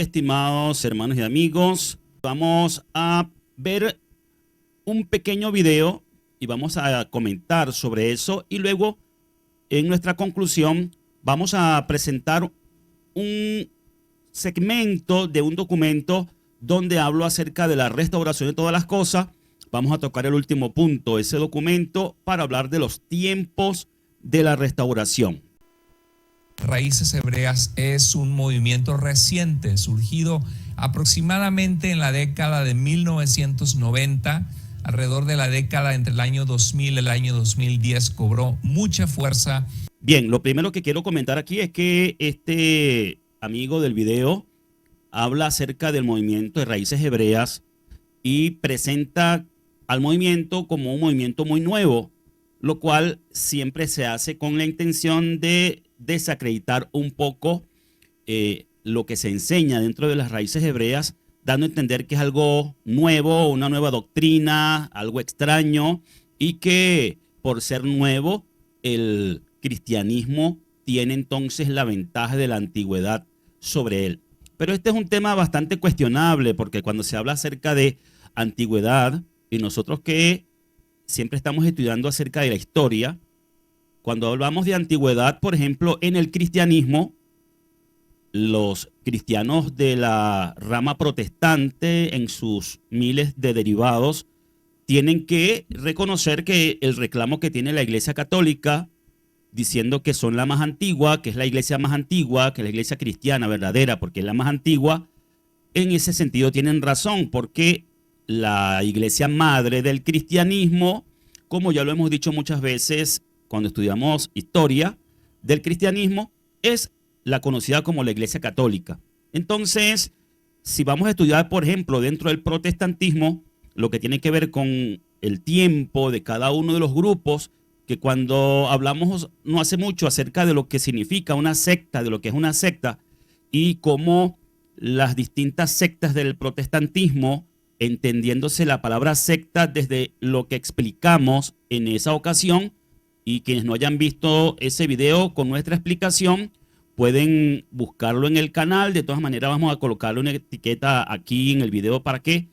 estimados hermanos y amigos. Vamos a ver un pequeño video y vamos a comentar sobre eso, y luego en nuestra conclusión vamos a presentar un segmento de un documento donde hablo acerca de la restauración de todas las cosas. Vamos a tocar el último punto, ese documento, para hablar de los tiempos de la restauración. Raíces Hebreas es un movimiento reciente, surgido aproximadamente en la década de 1990, alrededor de la década entre el año 2000 y el año 2010 cobró mucha fuerza. Bien, lo primero que quiero comentar aquí es que este amigo del video habla acerca del movimiento de Raíces Hebreas y presenta al movimiento como un movimiento muy nuevo, lo cual siempre se hace con la intención de desacreditar un poco lo que se enseña dentro de las Raíces Hebreas, dando a entender que es algo nuevo, una nueva doctrina, algo extraño, y que por ser nuevo, el cristianismo tiene entonces la ventaja de la antigüedad sobre él. Pero este es un tema bastante cuestionable, porque cuando se habla acerca de antigüedad, y nosotros que siempre estamos estudiando acerca de la historia, cuando hablamos de antigüedad, por ejemplo, en el cristianismo, los cristianos de la rama protestante, en sus miles de derivados, tienen que reconocer que el reclamo que tiene la Iglesia Católica, diciendo que son la más antigua, que es la iglesia más antigua, que es la iglesia cristiana verdadera, porque es la más antigua, en ese sentido tienen razón, porque la iglesia madre del cristianismo, como ya lo hemos dicho muchas veces cuando estudiamos historia del cristianismo, es la conocida como la Iglesia Católica. Entonces, si vamos a estudiar, por ejemplo, dentro del protestantismo, lo que tiene que ver con el tiempo de cada uno de los grupos, que cuando hablamos no hace mucho acerca de lo que significa una secta, de lo que es una secta, y cómo las distintas sectas del protestantismo, entendiéndose la palabra secta desde lo que explicamos en esa ocasión, y quienes no hayan visto ese video con nuestra explicación, pueden buscarlo en el canal. De todas maneras, vamos a colocarle una etiqueta aquí en el video para que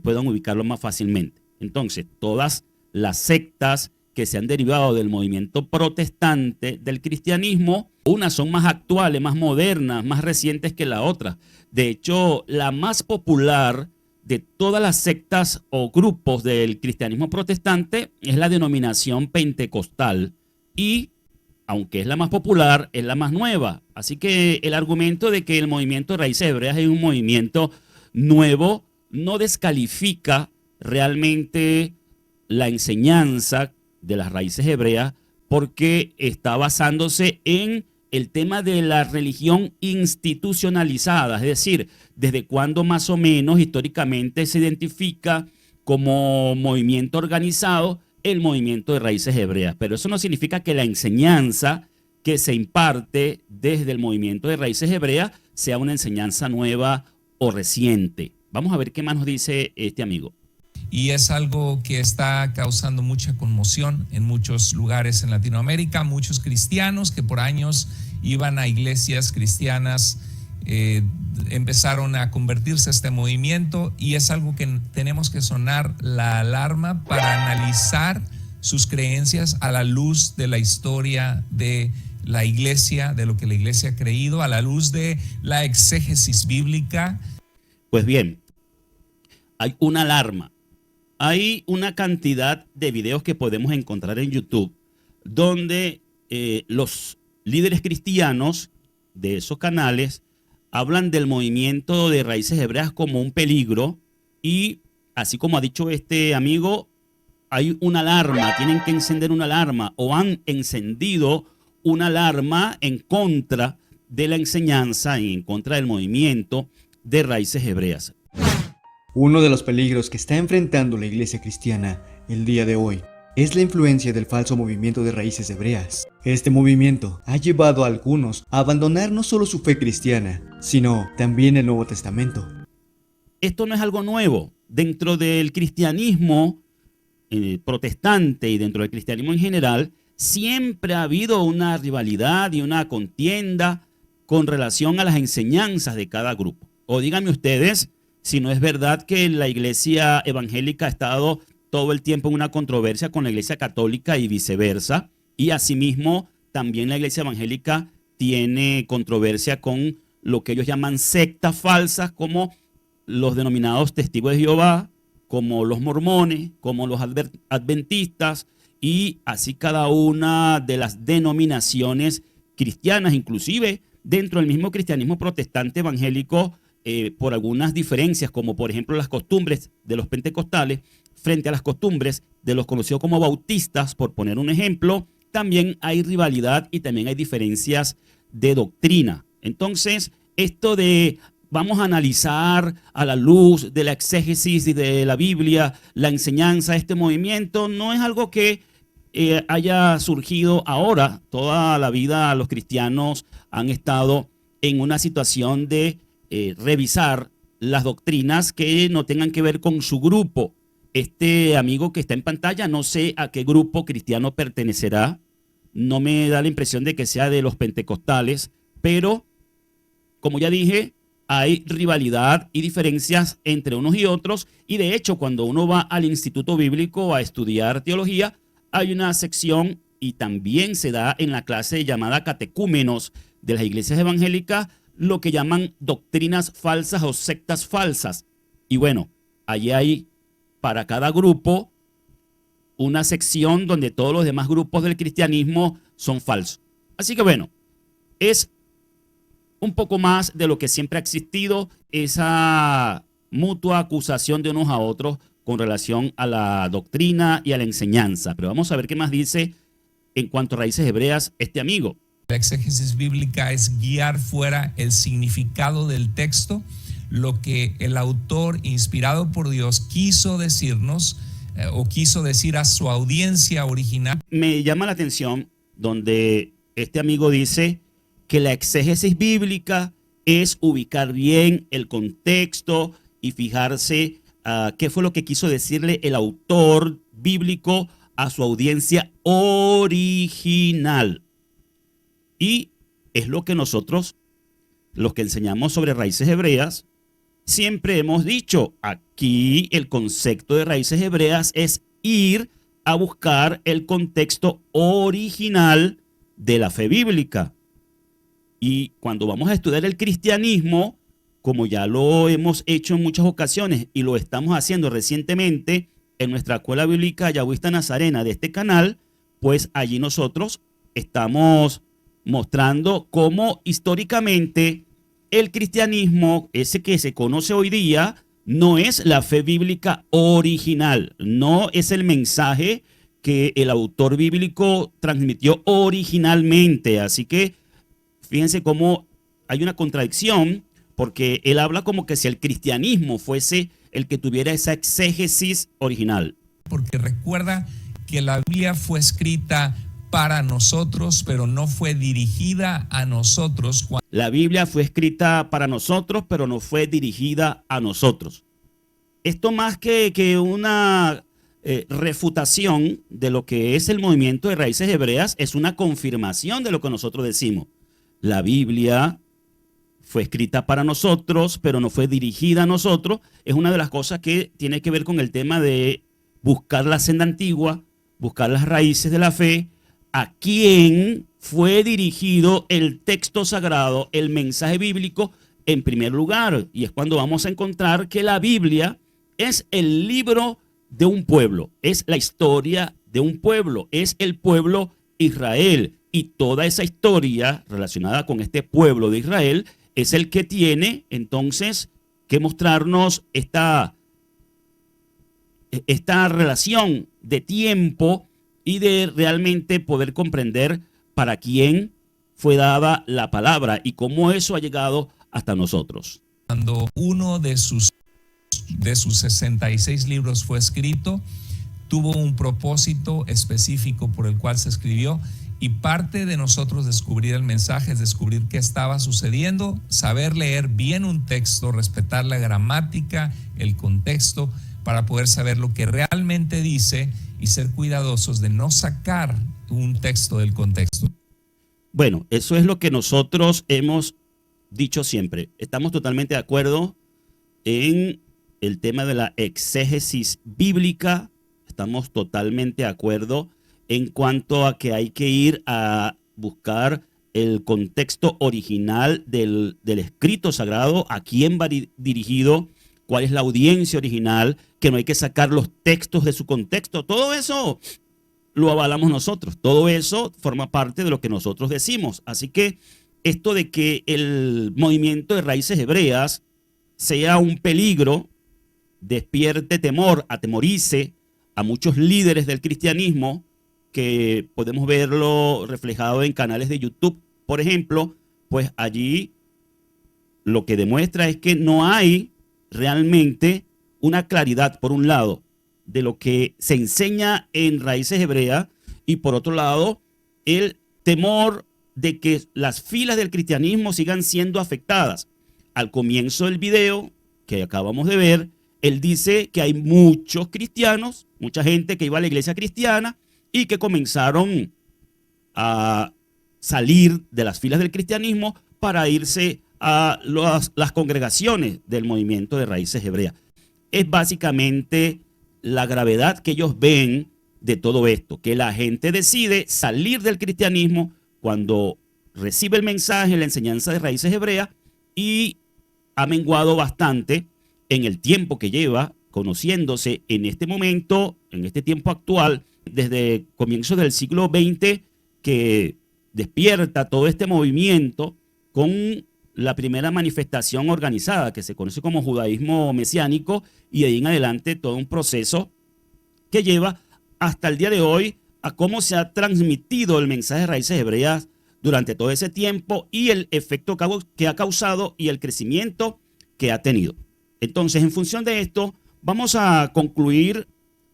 puedan ubicarlo más fácilmente. Entonces, todas las sectas que se han derivado del movimiento protestante del cristianismo, unas son más actuales, más modernas, más recientes que la otra. De hecho, la más popular de todas las sectas o grupos del cristianismo protestante es la denominación pentecostal, y aunque es la más popular, es la más nueva. Así que el argumento de que el movimiento de Raíces Hebreas es un movimiento nuevo no descalifica realmente la enseñanza de las Raíces Hebreas, porque está basándose en el tema de la religión institucionalizada, es decir, desde cuándo más o menos históricamente se identifica como movimiento organizado el movimiento de Raíces Hebreas. Pero eso no significa que la enseñanza que se imparte desde el movimiento de Raíces Hebreas sea una enseñanza nueva o reciente. Vamos a ver qué más nos dice este amigo. Y es algo que está causando mucha conmoción en muchos lugares en Latinoamérica. Muchos cristianos que por años iban a iglesias cristianas empezaron a convertirse a este movimiento, y es algo que tenemos que sonar la alarma para analizar sus creencias a la luz de la historia de la iglesia, de lo que la iglesia ha creído, a la luz de la exégesis bíblica. Pues bien, hay una alarma. Hay una cantidad de videos que podemos encontrar en YouTube donde los líderes cristianos de esos canales hablan del movimiento de Raíces Hebreas como un peligro, y así como ha dicho este amigo, hay una alarma, tienen que encender una alarma, o han encendido una alarma en contra de la enseñanza y en contra del movimiento de Raíces Hebreas. Uno de los peligros que está enfrentando la iglesia cristiana el día de hoy es la influencia del falso movimiento de Raíces Hebreas. Este movimiento ha llevado a algunos a abandonar no solo su fe cristiana, sino también el Nuevo Testamento. Esto no es algo nuevo. Dentro del cristianismo protestante y dentro del cristianismo en general, siempre ha habido una rivalidad y una contienda con relación a las enseñanzas de cada grupo. O díganme ustedes si no es verdad que la iglesia evangélica ha estado todo el tiempo en una controversia con la iglesia católica y viceversa. Y asimismo, también la iglesia evangélica tiene controversia con lo que ellos llaman sectas falsas, como los denominados testigos de Jehová, como los mormones, como los adventistas, y así cada una de las denominaciones cristianas, inclusive dentro del mismo cristianismo protestante evangélico, por algunas diferencias, como por ejemplo las costumbres de los pentecostales frente a las costumbres de los conocidos como bautistas, por poner un ejemplo, también hay rivalidad y también hay diferencias de doctrina. Entonces, esto de vamos a analizar a la luz de la exégesis de la Biblia, la enseñanza de este movimiento, no es algo que haya surgido ahora. Toda la vida los cristianos han estado en una situación de revisar las doctrinas que no tengan que ver con su grupo. Este amigo que está en pantalla, no sé a qué grupo cristiano pertenecerá, no me da la impresión de que sea de los pentecostales, pero como ya dije, hay rivalidad y diferencias entre unos y otros, y de hecho cuando uno va al Instituto Bíblico a estudiar teología, hay una sección, y también se da en la clase llamada catecúmenos de las iglesias evangélicas, lo que llaman doctrinas falsas o sectas falsas. Y bueno, allí hay para cada grupo una sección donde todos los demás grupos del cristianismo son falsos. Así que bueno, es un poco más de lo que siempre ha existido, esa mutua acusación de unos a otros con relación a la doctrina y a la enseñanza. Pero vamos a ver qué más dice en cuanto a raíces hebreas este amigo. La exégesis bíblica es guiar fuera el significado del texto, lo que el autor, inspirado por Dios, quiso decirnos o quiso decir a su audiencia original. Me llama la atención donde este amigo dice que la exégesis bíblica es ubicar bien el contexto y fijarse qué fue lo que quiso decirle el autor bíblico a su audiencia original. Y es lo que nosotros, los que enseñamos sobre raíces hebreas, siempre hemos dicho. Aquí el concepto de raíces hebreas es ir a buscar el contexto original de la fe bíblica. Y cuando vamos a estudiar el cristianismo, como ya lo hemos hecho en muchas ocasiones y lo estamos haciendo recientemente en nuestra escuela bíblica Yahwista Nazarena de este canal, pues allí nosotros estamos mostrando cómo históricamente el cristianismo, ese que se conoce hoy día, no es la fe bíblica original, no es el mensaje que el autor bíblico transmitió originalmente. Así que fíjense cómo hay una contradicción, porque él habla como que si el cristianismo fuese el que tuviera esa exégesis original. Porque recuerda que la Biblia fue escrita para nosotros, pero no fue dirigida a nosotros. La Biblia fue escrita para nosotros, pero no fue dirigida a nosotros. Esto más que una refutación de lo que es el movimiento de raíces hebreas, es una confirmación de lo que nosotros decimos. La Biblia fue escrita para nosotros, pero no fue dirigida a nosotros. Es una de las cosas que tiene que ver con el tema de buscar la senda antigua, buscar las raíces de la fe, a quién fue dirigido el texto sagrado, el mensaje bíblico en primer lugar. Y es cuando vamos a encontrar que la Biblia es el libro de un pueblo, es la historia de un pueblo, es el pueblo Israel. Y toda esa historia relacionada con este pueblo de Israel es el que tiene entonces que mostrarnos esta relación de tiempo y de realmente poder comprender para quién fue dada la palabra y cómo eso ha llegado hasta nosotros. Cuando uno de sus 66 libros fue escrito, tuvo un propósito específico por el cual se escribió, y parte de nosotros descubrir el mensaje es descubrir qué estaba sucediendo, saber leer bien un texto, respetar la gramática, el contexto, para poder saber lo que realmente dice y ser cuidadosos de no sacar un texto del contexto. Bueno, eso es lo que nosotros hemos dicho siempre, estamos totalmente de acuerdo en el tema de la exégesis bíblica, estamos totalmente de acuerdo en cuanto a que hay que ir a buscar el contexto original del escrito sagrado, a quién va dirigido, cuál es la audiencia original, que no hay que sacar los textos de su contexto. Todo eso lo avalamos nosotros, todo eso forma parte de lo que nosotros decimos. Así que esto de que el movimiento de raíces hebreas sea un peligro, despierte temor, atemorice a muchos líderes del cristianismo, que podemos verlo reflejado en canales de YouTube, por ejemplo, pues allí lo que demuestra es que no hay realmente una claridad, por un lado, de lo que se enseña en raíces hebreas, y por otro lado, el temor de que las filas del cristianismo sigan siendo afectadas. Al comienzo del video que acabamos de ver, él dice que hay muchos cristianos, mucha gente que iba a la iglesia cristiana y que comenzaron a salir de las filas del cristianismo para irse a las congregaciones del movimiento de raíces hebreas. Es básicamente la gravedad que ellos ven de todo esto, que la gente decide salir del cristianismo cuando recibe el mensaje, la enseñanza de raíces hebreas, y ha menguado bastante en el tiempo que lleva conociéndose en este momento, en este tiempo actual, desde comienzos del siglo XX, que despierta todo este movimiento con la primera manifestación organizada que se conoce como judaísmo mesiánico, y de ahí en adelante todo un proceso que lleva hasta el día de hoy a cómo se ha transmitido el mensaje de raíces hebreas durante todo ese tiempo y el efecto que ha causado y el crecimiento que ha tenido. Entonces, en función de esto, vamos a concluir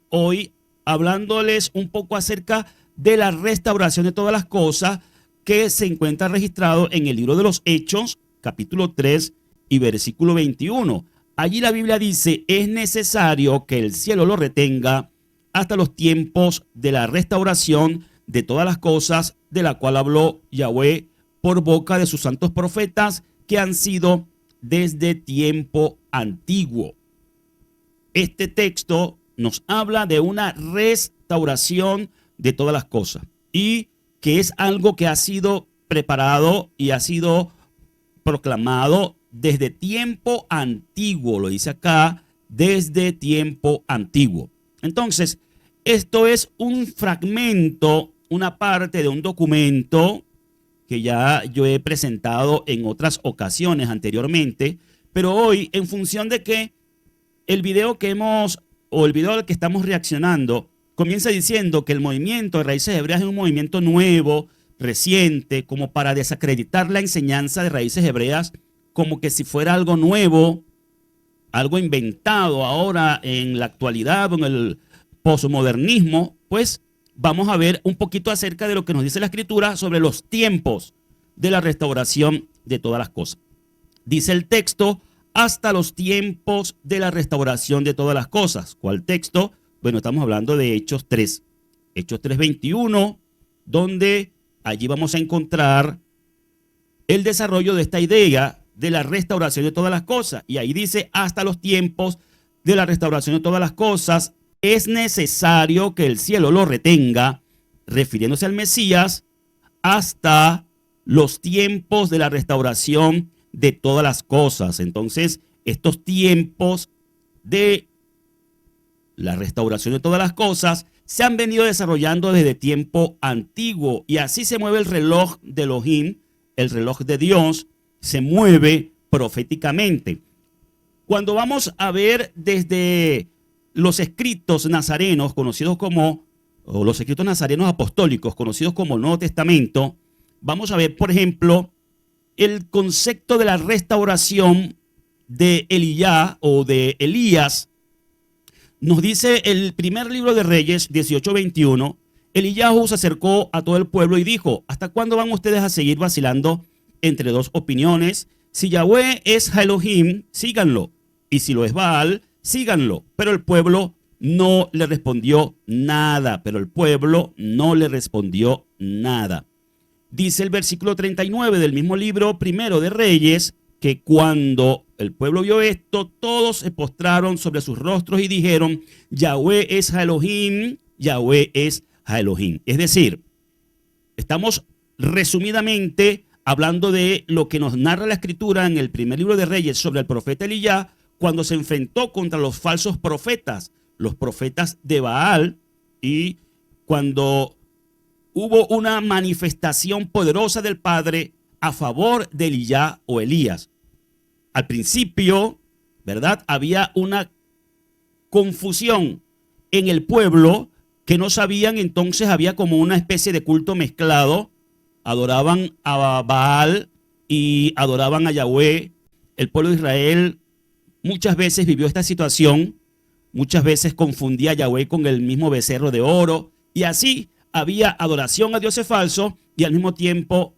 hoy hablándoles un poco acerca de la restauración de todas las cosas que se encuentra registrado en el libro de los Hechos, capítulo 3 y versículo 21. Allí la Biblia dice: es necesario que el cielo lo retenga hasta los tiempos de la restauración de todas las cosas, de la cual habló Yahweh por boca de sus santos profetas, que han sido desde tiempo antiguo. Este texto nos habla de una restauración de todas las cosas, y que es algo que ha sido preparado y ha sido proclamado desde tiempo antiguo. Lo dice acá, desde tiempo antiguo. Entonces, esto es un fragmento, una parte de un documento que ya yo he presentado en otras ocasiones anteriormente, pero hoy, en función de que el video al que estamos reaccionando comienza diciendo que el movimiento de raíces hebreas es un movimiento nuevo, reciente, como para desacreditar la enseñanza de raíces hebreas, como que si fuera algo nuevo, algo inventado ahora en la actualidad o en el posmodernismo, pues vamos a ver un poquito acerca de lo que nos dice la Escritura sobre los tiempos de la restauración de todas las cosas. Dice el texto: hasta los tiempos de la restauración de todas las cosas. ¿Cuál texto? Bueno, estamos hablando de Hechos 3. Hechos 3:21, donde allí vamos a encontrar el desarrollo de esta idea de la restauración de todas las cosas. Y ahí dice: hasta los tiempos de la restauración de todas las cosas, es necesario que el cielo lo retenga, refiriéndose al Mesías, hasta los tiempos de la restauración de todas las cosas. Entonces, estos tiempos de la restauración de todas las cosas se han venido desarrollando desde tiempo antiguo, y así se mueve el reloj de Elohim, el reloj de Dios, se mueve proféticamente. Cuando vamos a ver desde los escritos nazarenos, conocidos como, o los escritos nazarenos apostólicos, conocidos como el Nuevo Testamento, vamos a ver, por ejemplo, el concepto de la restauración de Elías o de Elías. Nos dice el primer libro de Reyes 18:21, Eliyahu se acercó a todo el pueblo y dijo: ¿hasta cuándo van ustedes a seguir vacilando entre dos opiniones? Si Yahweh es Elohim, síganlo, y si lo es Baal, síganlo. Pero el pueblo no le respondió nada. dice el versículo 39 del mismo libro primero de Reyes, que cuando el pueblo vio esto, todos se postraron sobre sus rostros y dijeron, Yahweh es Elohim, Yahweh es Elohim. Es decir, estamos resumidamente hablando de lo que nos narra la escritura en el primer libro de Reyes sobre el profeta Elías, cuando se enfrentó contra los falsos profetas, los profetas de Baal, y cuando hubo una manifestación poderosa del Padre a favor de Elías o Elías. Al principio, ¿verdad? Había una confusión en el pueblo que no sabían, entonces había como una especie de culto mezclado. Adoraban a Baal y adoraban a Yahweh. El pueblo de Israel muchas veces vivió esta situación, muchas veces confundía a Yahweh con el mismo becerro de oro, y así había adoración a dioses falsos y al mismo tiempo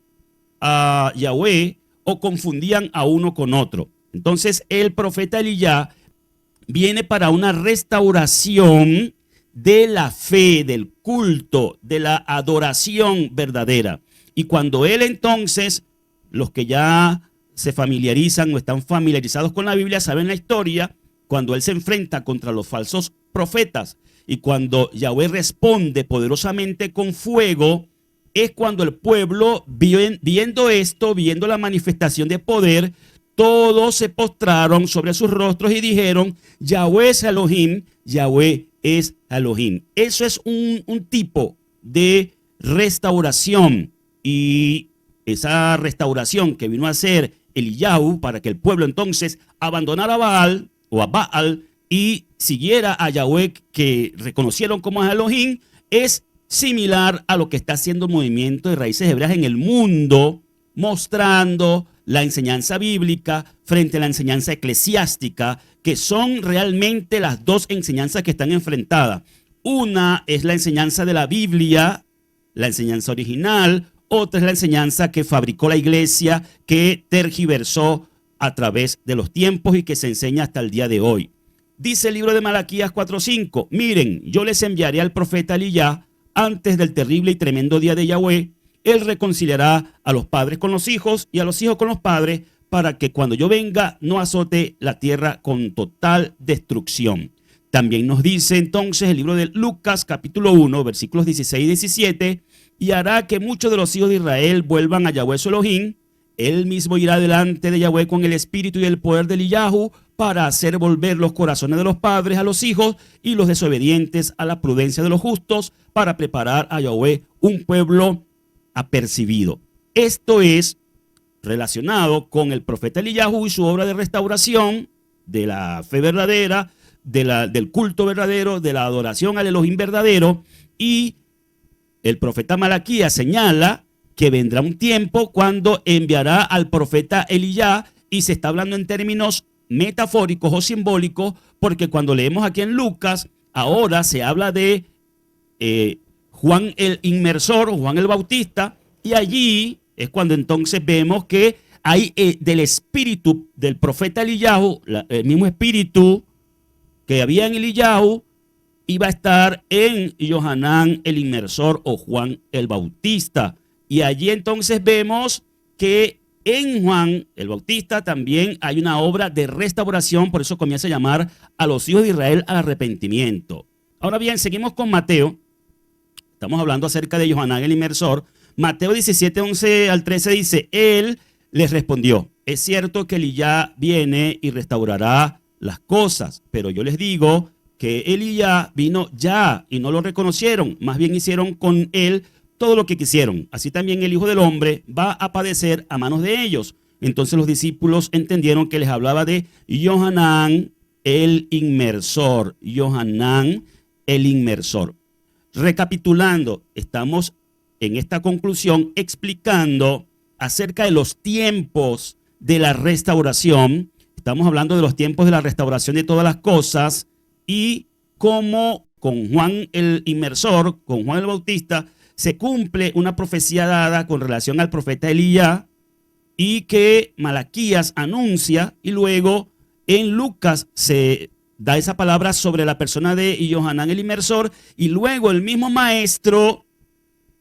a Yahweh, o confundían a uno con otro. Entonces el profeta Elías viene para una restauración de la fe, del culto, de la adoración verdadera. Y cuando él entonces, los que ya se familiarizan o están familiarizados con la Biblia, saben la historia, cuando él se enfrenta contra los falsos profetas y cuando Yahweh responde poderosamente con fuego, es cuando el pueblo, viendo esto, viendo la manifestación de poder, todos se postraron sobre sus rostros y dijeron, Yahweh es Elohim, Yahweh es Elohim. Eso es un tipo de restauración, y esa restauración que vino a hacer Eliyahu para que el pueblo entonces abandonara a Baal o a Baal y siguiera a Yahweh, que reconocieron como Elohim, es similar a lo que está haciendo el movimiento de raíces hebreas en el mundo, mostrando la enseñanza bíblica frente a la enseñanza eclesiástica, que son realmente las dos enseñanzas que están enfrentadas. Una es la enseñanza de la Biblia, la enseñanza original. Otra es la enseñanza que fabricó la iglesia, que tergiversó a través de los tiempos y que se enseña hasta el día de hoy. Dice el libro de Malaquías 4:5, miren, yo les enviaré al profeta Elías antes del terrible y tremendo día de Yahweh. Él reconciliará a los padres con los hijos y a los hijos con los padres, para que cuando yo venga no azote la tierra con total destrucción. También nos dice entonces el libro de Lucas capítulo 1, versículos 16 y 17, y hará que muchos de los hijos de Israel vuelvan a Yahweh su Elohim. Él mismo irá delante de Yahweh con el espíritu y el poder de Eliyahu para hacer volver los corazones de los padres a los hijos y los desobedientes a la prudencia de los justos, para preparar a Yahweh un pueblo apercibido. Esto es relacionado con el profeta Eliyahu y su obra de restauración de la fe verdadera, del culto verdadero, de la adoración al Elohim verdadero. Y el profeta Malaquías señala que vendrá un tiempo cuando enviará al profeta Elías, y se está hablando en términos metafóricos o simbólicos, porque cuando leemos aquí en Lucas, ahora se habla de Juan el Inmersor o Juan el Bautista, y allí es cuando entonces vemos que hay del espíritu del profeta Eliyahu, el mismo espíritu que había en Eliyahu, iba a estar en Johanán el Inmersor o Juan el Bautista. Y allí entonces vemos que en Juan el Bautista también hay una obra de restauración, por eso comienza a llamar a los hijos de Israel al arrepentimiento. Ahora bien, seguimos con Mateo. Estamos hablando acerca de Johanán el Inmersor. Mateo 17, 11 al 13 dice, él les respondió, es cierto que Elías viene y restaurará las cosas, pero yo les digo que Elías vino ya y no lo reconocieron, más bien hicieron con él todo lo que quisieron. Así también el Hijo del Hombre va a padecer a manos de ellos. Entonces los discípulos entendieron que les hablaba de Johanán el Inmersor. Johanán el Inmersor. Recapitulando, estamos en esta conclusión explicando acerca de los tiempos de la restauración. Estamos hablando de los tiempos de la restauración de todas las cosas, y cómo con Juan el Inmersor, con Juan el Bautista, se cumple una profecía dada con relación al profeta Elías, y que Malaquías anuncia, y luego en Lucas se da esa palabra sobre la persona de Johanán el Inmersor, y luego el mismo maestro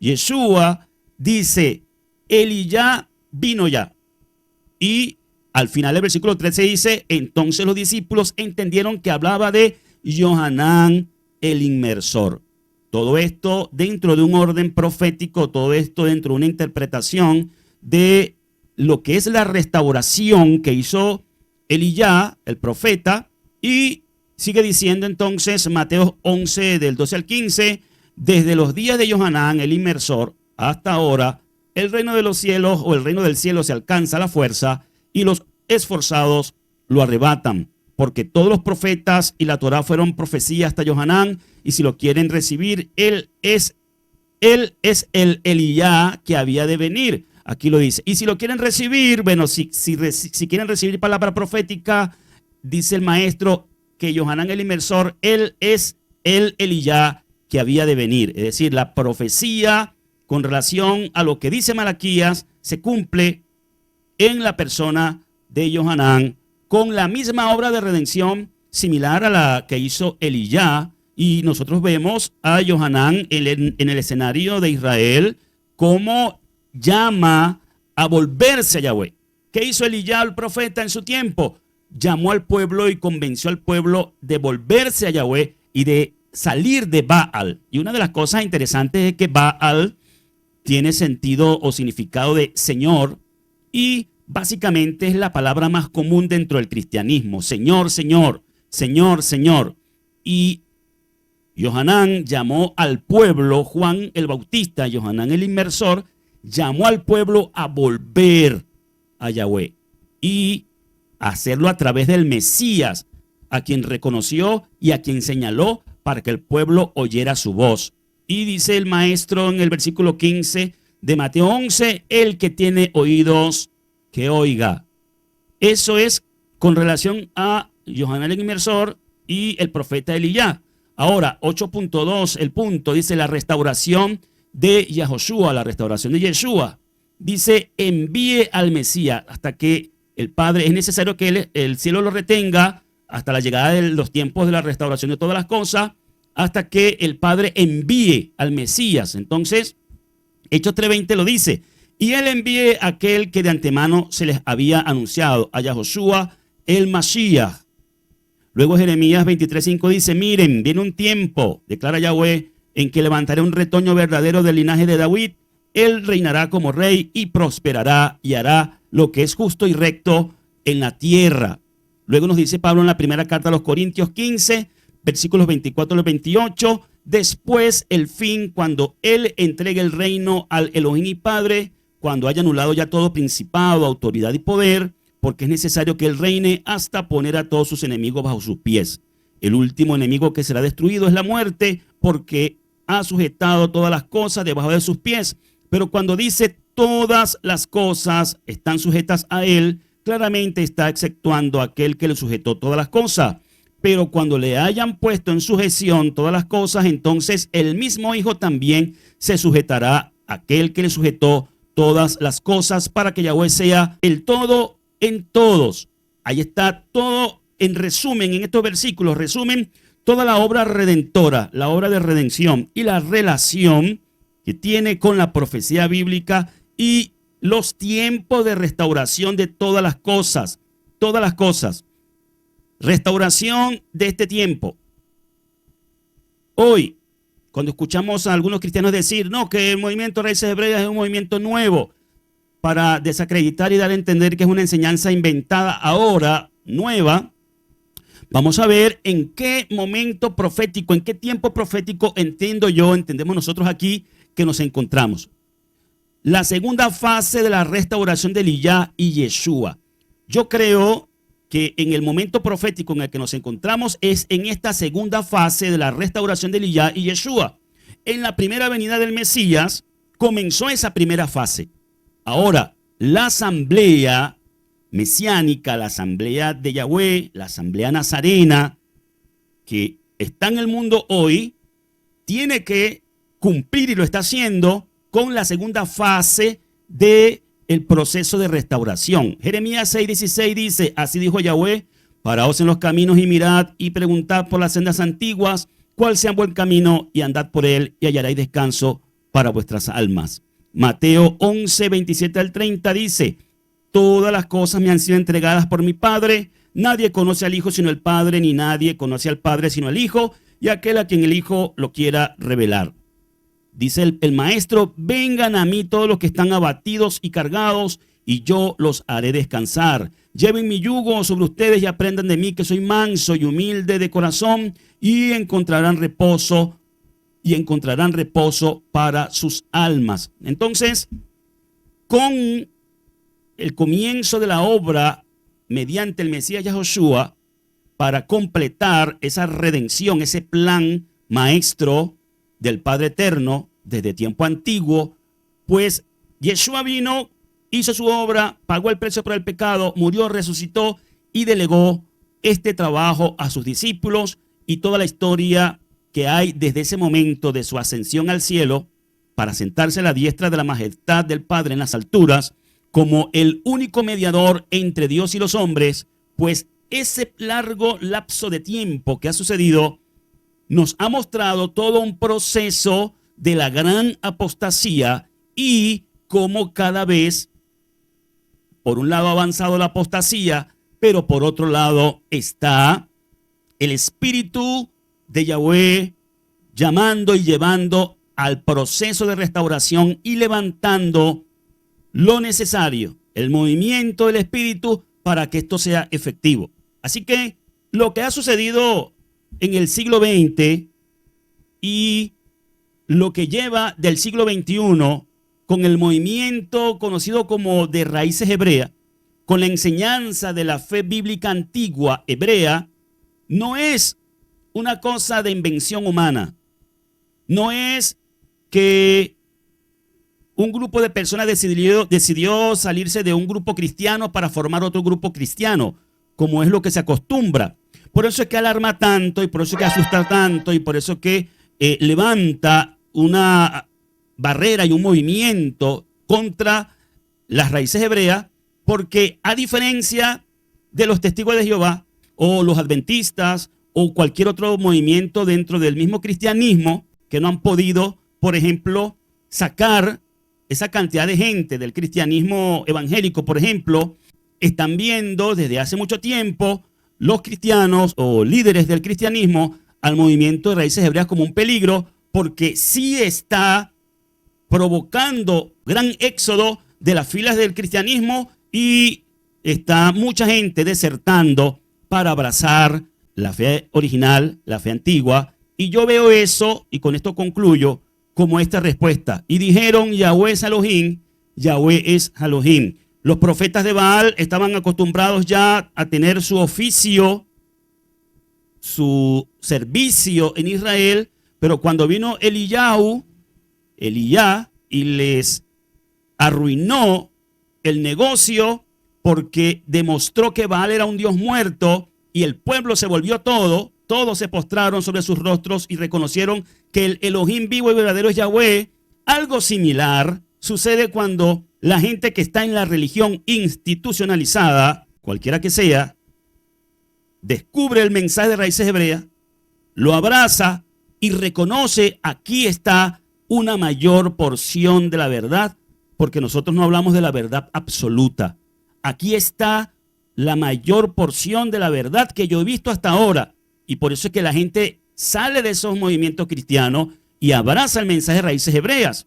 Yeshua dice, Eliyá vino ya. Y al final del versículo 13 dice, entonces los discípulos entendieron que hablaba de Johanán el inmersor. Todo esto dentro de un orden profético, todo esto dentro de una interpretación de lo que es la restauración que hizo Eliyá, el profeta, y sigue diciendo entonces Mateo 11 del 12 al 15, desde los días de Johanán el inmersor hasta ahora, el reino de los cielos o el reino del cielo se alcanza a la fuerza y los esforzados lo arrebatan, porque todos los profetas y la Torá fueron profecías hasta Johanán, y si lo quieren recibir, él es el Eliyá que había de venir. Aquí lo dice. Y si lo quieren recibir, bueno, si quieren recibir palabra profética, dice el maestro que Johanán el inmersor, él es el Eliyá que había de venir. Es decir, la profecía con relación a lo que dice Malaquías se cumple en la persona de Johanán con la misma obra de redención similar a la que hizo Eliyá. Y nosotros vemos a Johanán en el escenario de Israel como llama a volverse a Yahweh. ¿Qué hizo Eliyá, el profeta, en su tiempo? Llamó al pueblo y convenció al pueblo de volverse a Yahweh y de salir de Baal. Y una de las cosas interesantes es que Baal tiene sentido o significado de Señor, y básicamente es la palabra más común dentro del cristianismo. Señor, Señor, Señor, Señor. Y Johanán llamó al pueblo, Juan el Bautista, Johanán el inmersor, llamó al pueblo a volver a Yahweh y hacerlo a través del Mesías, a quien reconoció y a quien señaló para que el pueblo oyera su voz. Y dice el maestro en el versículo 15 de Mateo 11, el que tiene oídos, que oiga. Eso es con relación a Johanán el inmersor y el profeta Eliyá. Ahora, 8.2, el punto, dice la restauración de Yahoshua, la restauración de Yeshua. Dice, envíe al Mesías hasta que el Padre, es necesario que el cielo lo retenga hasta la llegada de los tiempos de la restauración de todas las cosas, hasta que el Padre envíe al Mesías. Entonces, Hechos 3:20 lo dice, y él envíe a aquel que de antemano se les había anunciado, a Yahoshua el Mashiach. Luego Jeremías 23:5 dice, miren, viene un tiempo, declara Yahweh, en que levantaré un retoño verdadero del linaje de David. Él reinará como rey y prosperará y hará lo que es justo y recto en la tierra. Luego nos dice Pablo en la primera carta a los Corintios 15, versículos 24 al 28, después el fin, cuando él entregue el reino al Elohim y Padre, cuando haya anulado ya todo principado, autoridad y poder, porque es necesario que él reine hasta poner a todos sus enemigos bajo sus pies. El último enemigo que será destruido es la muerte, porque ha sujetado todas las cosas debajo de sus pies. Pero cuando dice todas las cosas están sujetas a él, claramente está exceptuando a aquel que le sujetó todas las cosas. Pero cuando le hayan puesto en sujeción todas las cosas, entonces el mismo Hijo también se sujetará a aquel que le sujetó todas las cosas, para que Yahweh sea el todo en todos. Ahí está todo en resumen, en estos versículos, resumen toda la obra redentora, la obra de redención y la relación que tiene con la profecía bíblica y los tiempos de restauración de todas las cosas. Todas las cosas. Restauración de este tiempo. Hoy, cuando escuchamos a algunos cristianos decir, no, que el movimiento Raíces Hebreas es un movimiento nuevo, para desacreditar y dar a entender que es una enseñanza inventada ahora, nueva, vamos a ver en qué momento profético, en qué tiempo profético entendemos nosotros aquí que nos encontramos. La segunda fase de la restauración de Eliyá y Yeshua. Yo creo que en el momento profético en el que nos encontramos es en esta segunda fase de la restauración de Eliyá y Yeshua. En la primera venida del Mesías comenzó esa primera fase. Ahora, la asamblea mesiánica, la asamblea de Yahweh, la asamblea nazarena, que está en el mundo hoy, tiene que cumplir, y lo está haciendo, con la segunda fase del proceso de restauración. Jeremías 6:16 dice, así dijo Yahweh, paraos en los caminos y mirad y preguntad por las sendas antiguas, cuál sea buen camino, y andad por él y hallaréis descanso para vuestras almas. Mateo 11, 27 al 30 dice: todas las cosas me han sido entregadas por mi Padre. Nadie conoce al Hijo sino el Padre, ni nadie conoce al Padre sino el Hijo, y aquel a quien el Hijo lo quiera revelar. Dice el Maestro: vengan a mí todos los que están abatidos y cargados, y yo los haré descansar. Lleven mi yugo sobre ustedes y aprendan de mí, que soy manso y humilde de corazón, y encontrarán reposo para sus almas. Entonces, con el comienzo de la obra mediante el Mesías Yahoshua, para completar esa redención, ese plan maestro del Padre Eterno desde tiempo antiguo, pues Yeshua vino, hizo su obra, pagó el precio por el pecado, murió, resucitó y delegó este trabajo a sus discípulos, y toda la historia que hay desde ese momento de su ascensión al cielo para sentarse a la diestra de la majestad del Padre en las alturas, como el único mediador entre Dios y los hombres, pues ese largo lapso de tiempo que ha sucedido nos ha mostrado todo un proceso de la gran apostasía, y cómo cada vez, por un lado, ha avanzado la apostasía, pero por otro lado está el Espíritu de Yahweh llamando y llevando al proceso de restauración y levantando lo necesario, el movimiento del Espíritu, para que esto sea efectivo. Así que lo que ha sucedido en el siglo XX y lo que lleva del siglo XXI con el movimiento conocido como de raíces hebreas, con la enseñanza de la fe bíblica antigua hebrea, no es una cosa de invención humana. No es que un grupo de personas decidió salirse de un grupo cristiano para formar otro grupo cristiano, como es lo que se acostumbra. Por eso es que alarma tanto, y por eso es que asusta tanto, y por eso es que levanta una barrera y un movimiento contra las raíces hebreas, porque a diferencia de los testigos de Jehová o los adventistas o cualquier otro movimiento dentro del mismo cristianismo, que no han podido, por ejemplo, sacar esa cantidad de gente del cristianismo evangélico, por ejemplo, están viendo desde hace mucho tiempo los cristianos o líderes del cristianismo al movimiento de raíces hebreas como un peligro, porque sí está provocando gran éxodo de las filas del cristianismo, y está mucha gente desertando para abrazar la fe original, la fe antigua. Y yo veo eso, y con esto concluyo, como esta respuesta: y dijeron, Yahweh es Elohim, Yahweh es Elohim. Los profetas de Baal estaban acostumbrados ya a tener su oficio, su servicio en Israel, pero cuando vino Eliyá y les arruinó el negocio, porque demostró que Baal era un dios muerto, y el pueblo se volvió todos se postraron sobre sus rostros y reconocieron que el Elohim vivo y verdadero es Yahweh. Algo similar sucede cuando la gente que está en la religión institucionalizada, cualquiera que sea, descubre el mensaje de raíces hebreas, lo abraza y reconoce: aquí está una mayor porción de la verdad, porque nosotros no hablamos de la verdad absoluta. Aquí está la mayor porción de la verdad que yo he visto hasta ahora. Y por eso es que la gente sale de esos movimientos cristianos y abraza el mensaje de raíces hebreas.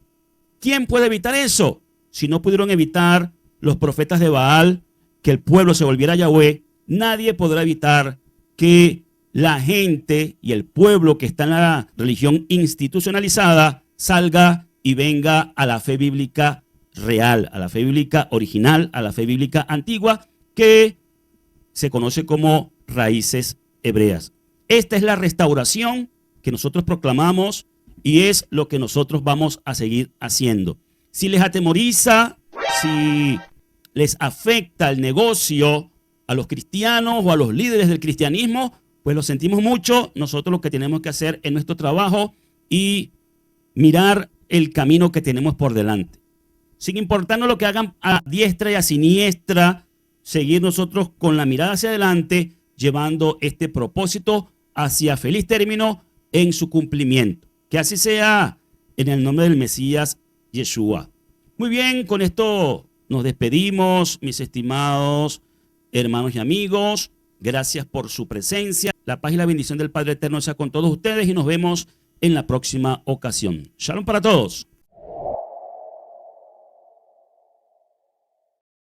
¿Quién puede evitar eso? Si no pudieron evitar los profetas de Baal que el pueblo se volviera a Yahweh, nadie podrá evitar que la gente y el pueblo que está en la religión institucionalizada salga y venga a la fe bíblica real, a la fe bíblica original, a la fe bíblica antigua, que se conoce como raíces hebreas. Esta es la restauración que nosotros proclamamos, y es lo que nosotros vamos a seguir haciendo. Si les atemoriza, si les afecta el negocio a los cristianos o a los líderes del cristianismo, pues lo sentimos mucho. Nosotros lo que tenemos que hacer es nuestro trabajo y mirar el camino que tenemos por delante. Sin importarnos lo que hagan a diestra y a siniestra, seguir nosotros con la mirada hacia adelante, llevando este propósito hacia feliz término en su cumplimiento. Que así sea, en el nombre del Mesías Yeshua. Muy bien, con esto nos despedimos, mis estimados hermanos y amigos. Gracias por su presencia. La paz y la bendición del Padre Eterno sea con todos ustedes y nos vemos en la próxima ocasión. Shalom para todos.